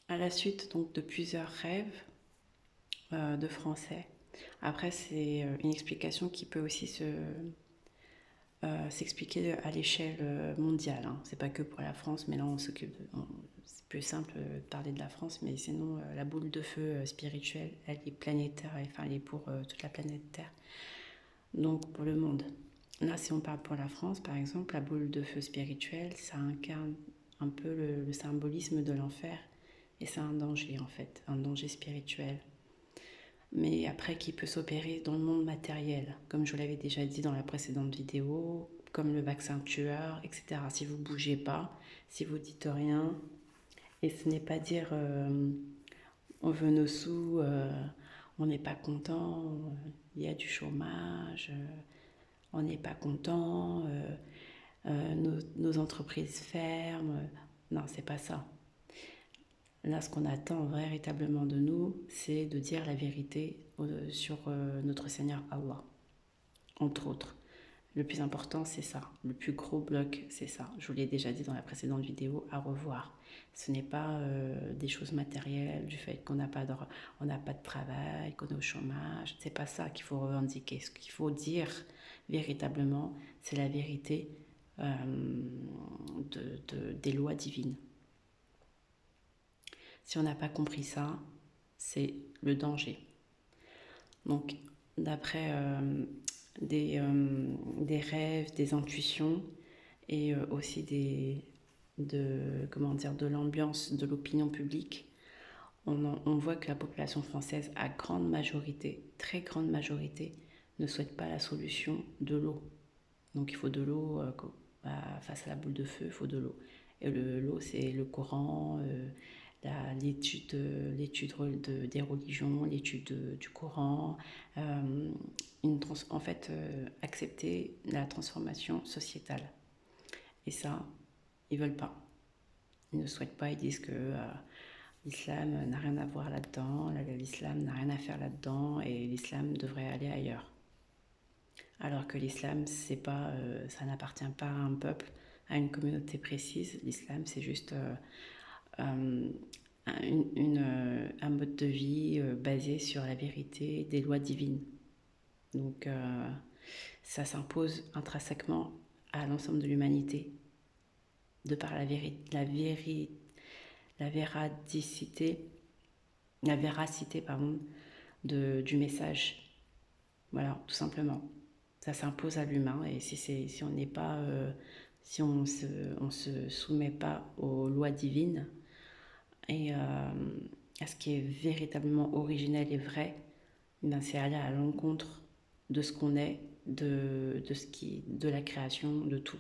À la suite donc de plusieurs rêves de français. Après, c'est une explication qui peut aussi s'expliquer à l'échelle mondiale, hein. C'est pas que pour la France, mais là on s'occupe c'est plus simple de parler de la France, mais sinon la boule de feu spirituelle, elle est planétaire, enfin elle est pour toute la planète Terre, donc pour le monde. Là, si on parle pour la France, par exemple, la boule de feu spirituelle, ça incarne un peu le symbolisme de l'enfer, et c'est un danger en fait, un danger spirituel, mais après qui peut s'opérer dans le monde matériel, comme je vous l'avais déjà dit dans la précédente vidéo, comme le vaccin tueur, etc. Si vous ne bougez pas, si vous dites rien, et ce n'est pas dire on veut nos sous, on n'est pas content, il y a du chômage, on n'est pas content, nos entreprises ferment. Non, c'est pas ça. Là, ce qu'on attend véritablement de nous, c'est de dire la vérité sur notre Seigneur Allah, entre autres. Le plus important, c'est ça. Le plus gros bloc, c'est ça. Je vous l'ai déjà dit dans la précédente vidéo, à revoir. Ce n'est pas des choses matérielles, du fait qu'on n'a pas on n'a pas de travail, qu'on est au chômage. C'est pas ça qu'il faut revendiquer. Ce qu'il faut dire véritablement, c'est la vérité des lois divines. Si on n'a pas compris ça, c'est le danger. Donc, d'après des rêves, des intuitions et aussi de l'ambiance de l'opinion publique, on voit que la population française, à grande majorité, très grande majorité, ne souhaite pas la solution de l'eau. Donc il faut de l'eau face à la boule de feu, il faut de l'eau. Et l'eau, c'est le Coran, l'étude des religions, l'étude du Coran, en fait, accepter la transformation sociétale. Et ça, ils veulent pas. Ils ne souhaitent pas, ils disent que l'islam n'a rien à voir là-dedans, l'islam n'a rien à faire là-dedans et l'islam devrait aller ailleurs. Alors que l'islam, c'est pas, ça n'appartient pas à un peuple, à une communauté précise. L'islam, c'est juste euh, un mode de vie basé sur la vérité des lois divines. Donc ça s'impose intrinsèquement à l'ensemble de l'humanité, de par la véradicité, la véracité pardon, du message. Voilà, tout simplement. Ça s'impose à l'humain et si on n'est pas, si on se soumet pas aux lois divines et à ce qui est véritablement originel et vrai, ben c'est aller à l'encontre de ce qu'on est, de la création, de tout.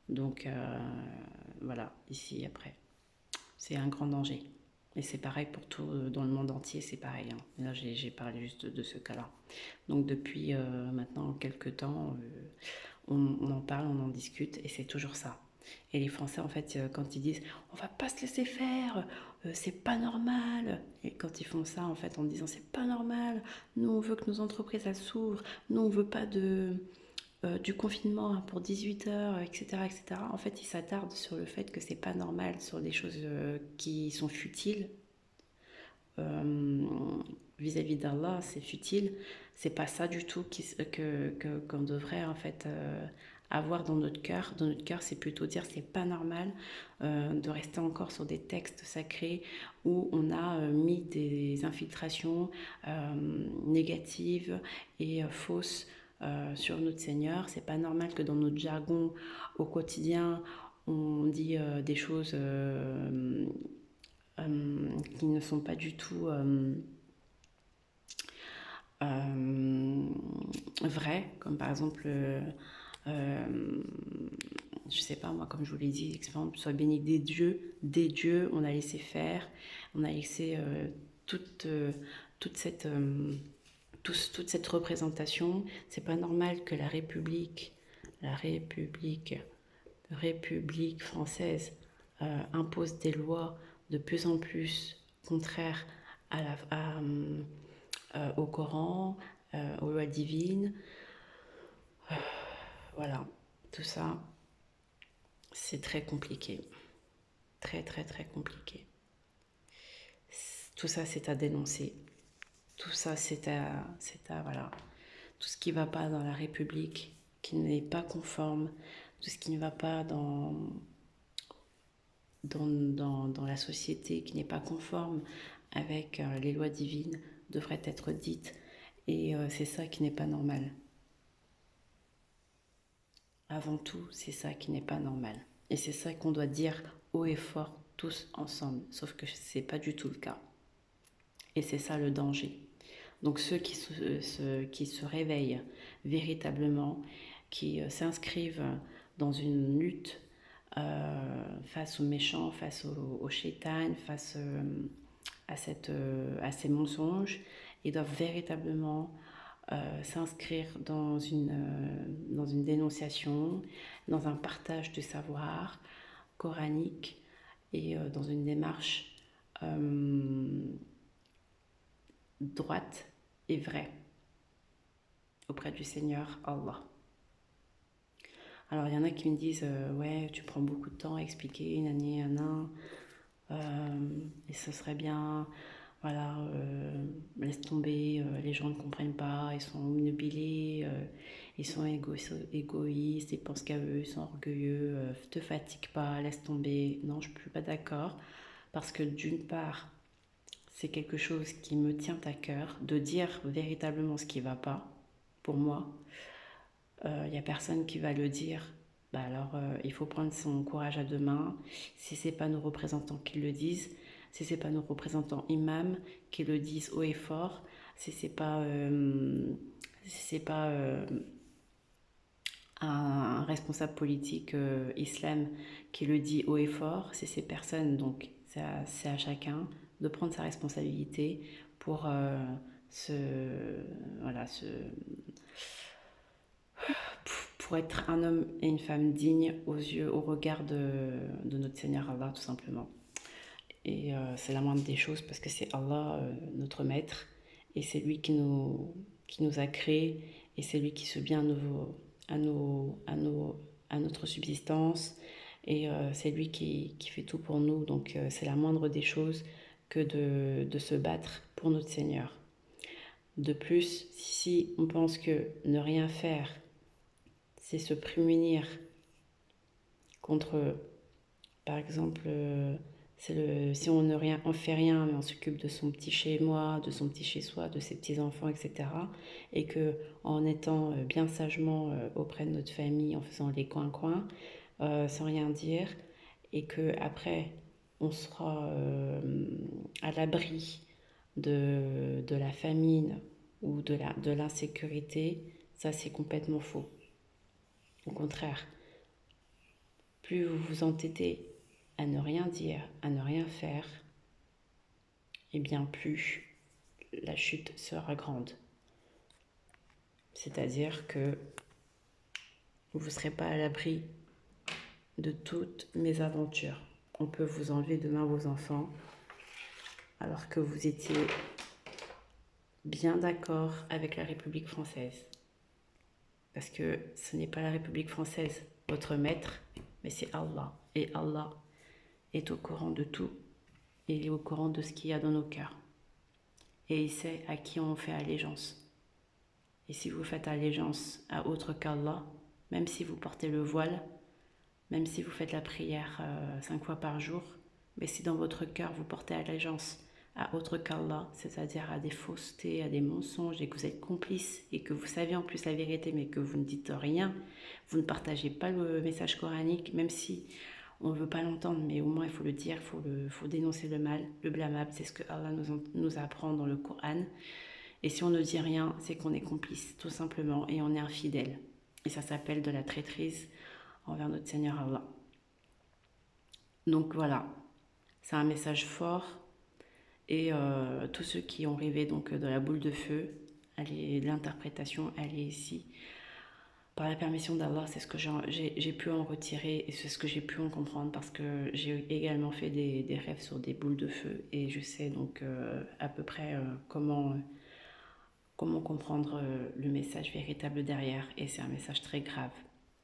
Donc voilà, ici après, c'est un grand danger. Et c'est pareil pour tout dans le monde entier, c'est pareil, hein. Là, j'ai parlé juste de ce cas-là. Donc depuis maintenant quelques temps, on en parle, on en discute, et c'est toujours ça. Et les Français, en fait, quand ils disent on va pas se laisser faire, c'est pas normal. Et quand ils font ça, en fait, en disant c'est pas normal, nous on veut que nos entreprises elles s'ouvrent, nous on veut pas du confinement hein, pour 18 heures, etc., etc. En fait, ils s'attardent sur le fait que c'est pas normal, sur des choses qui sont futiles. Euh, Vis-à-vis d'Allah, c'est futile. C'est pas ça du tout qu'on devrait en fait avoir dans notre cœur. Dans notre cœur, c'est plutôt dire c'est pas normal de rester encore sur des textes sacrés où on a mis des infiltrations négatives et fausses sur notre Seigneur. C'est pas normal que dans notre jargon au quotidien, on dit des choses qui ne sont pas du tout euh, vraies, comme par exemple, je sais pas moi, comme je vous l'ai dit, soit béni des dieux, on a laissé faire, on a laissé toute cette toute cette représentation. C'est pas normal que la République française impose des lois de plus en plus contraires au Coran, aux lois divines. Voilà, tout ça, c'est très compliqué. Très, très, très compliqué. Tout ça, c'est à dénoncer. Tout ça, voilà, tout ce qui ne va pas dans la République, qui n'est pas conforme, tout ce qui ne va pas dans la société, qui n'est pas conforme avec les lois divines, devrait être dite. Et c'est ça qui n'est pas normal. Avant tout, c'est ça qui n'est pas normal. Et c'est ça qu'on doit dire haut et fort, tous ensemble. Sauf que ce n'est pas du tout le cas. Et c'est ça le danger. Donc ceux qui se réveillent véritablement, qui s'inscrivent dans une lutte face aux méchants, face au shaitan, face à ces mensonges, ils doivent véritablement s'inscrire dans une dénonciation, dans un partage du savoir coranique et dans une démarche droite et vraie auprès du Seigneur Allah. Alors il y en a qui me disent ouais, tu prends beaucoup de temps à expliquer nani nana, et ce serait bien, voilà, laisse tomber, les gens ne comprennent pas, ils sont obnubilés, ils sont égoïstes, ils pensent qu'à eux, ils sont orgueilleux, te fatigue pas, laisse tomber. Non, je ne suis pas d'accord, parce que d'une part, c'est quelque chose qui me tient à cœur, de dire véritablement ce qui ne va pas, pour moi. Il n'y a personne qui va le dire. Bah alors, il faut prendre son courage à deux mains. Si ce n'est pas nos représentants qui le disent, si ce n'est pas nos représentants imams qui le disent haut et fort, si ce n'est pas, un responsable politique islam qui le dit haut et fort, c'est ces personnes, donc c'est à chacun de prendre sa responsabilité pour se, voilà, pour être un homme et une femme dignes au regard de notre Seigneur Allah, tout simplement. Et c'est la moindre des choses parce que c'est Allah, notre maître, et c'est lui qui nous a créés, et c'est lui qui subvient à notre subsistance, et c'est lui qui fait tout pour nous. Donc c'est la moindre des choses que de se battre pour notre Seigneur. De plus, si on pense que ne rien faire, c'est se prémunir contre, par exemple, si on ne rien, on fait rien, mais on s'occupe de son petit chez moi, de son petit chez soi, de ses petits enfants, etc. Et que en étant bien sagement auprès de notre famille, en faisant les coins-coins, sans rien dire, et que après on sera à l'abri de la famine ou de l'insécurité, ça c'est complètement faux. Au contraire, plus vous vous entêtez à ne rien dire, à ne rien faire, et bien plus la chute sera grande. C'est-à-dire que vous ne serez pas à l'abri de toutes mes aventures. On peut vous enlever demain vos enfants alors que vous étiez bien d'accord avec la République française. Parce que ce n'est pas la République française, votre maître, mais c'est Allah. Et Allah est au courant de tout. Il est au courant de ce qu'il y a dans nos cœurs. Et il sait à qui on fait allégeance. Et si vous faites allégeance à autre qu'Allah, même si vous portez le voile, même si vous faites la prière 5 fois par jour, mais si dans votre cœur vous portez allégeance à autre qu'Allah, c'est-à-dire à des faussetés, à des mensonges, et que vous êtes complice, et que vous savez en plus la vérité, mais que vous ne dites rien, vous ne partagez pas le message coranique, même si on ne veut pas l'entendre, mais au moins il faut le dire, il faut dénoncer le mal, le blâmable, c'est ce que Allah nous apprend dans le Coran. Et si on ne dit rien, c'est qu'on est complice, tout simplement, et on est infidèle. Et ça s'appelle de la traîtrise envers notre Seigneur Allah. Donc voilà, c'est un message fort. Et tous ceux qui ont rêvé donc de la boule de feu, l'interprétation, elle est ici. Par la permission d'Allah, c'est ce que j'ai pu en retirer et c'est ce que j'ai pu en comprendre parce que j'ai également fait des rêves sur des boules de feu et je sais donc à peu près comment comprendre le message véritable derrière. Et c'est un message très grave.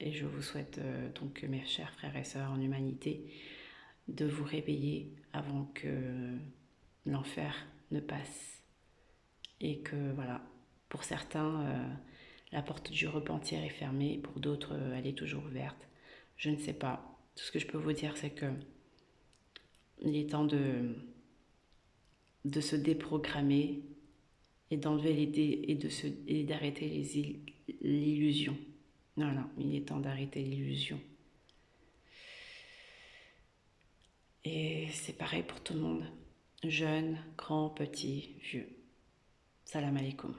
Et je vous souhaite donc, mes chers frères et sœurs en humanité, de vous réveiller avant que l'enfer ne passe. Et que voilà, pour certains, la porte du repentir est fermée, pour d'autres, elle est toujours ouverte. Je ne sais pas. Tout ce que je peux vous dire, c'est que il est temps de se déprogrammer et d'enlever l'idée et d'arrêter l'illusion. Non, non, il est temps d'arrêter l'illusion. Et c'est pareil pour tout le monde. Jeune, grand, petit, vieux. Salam alaikum.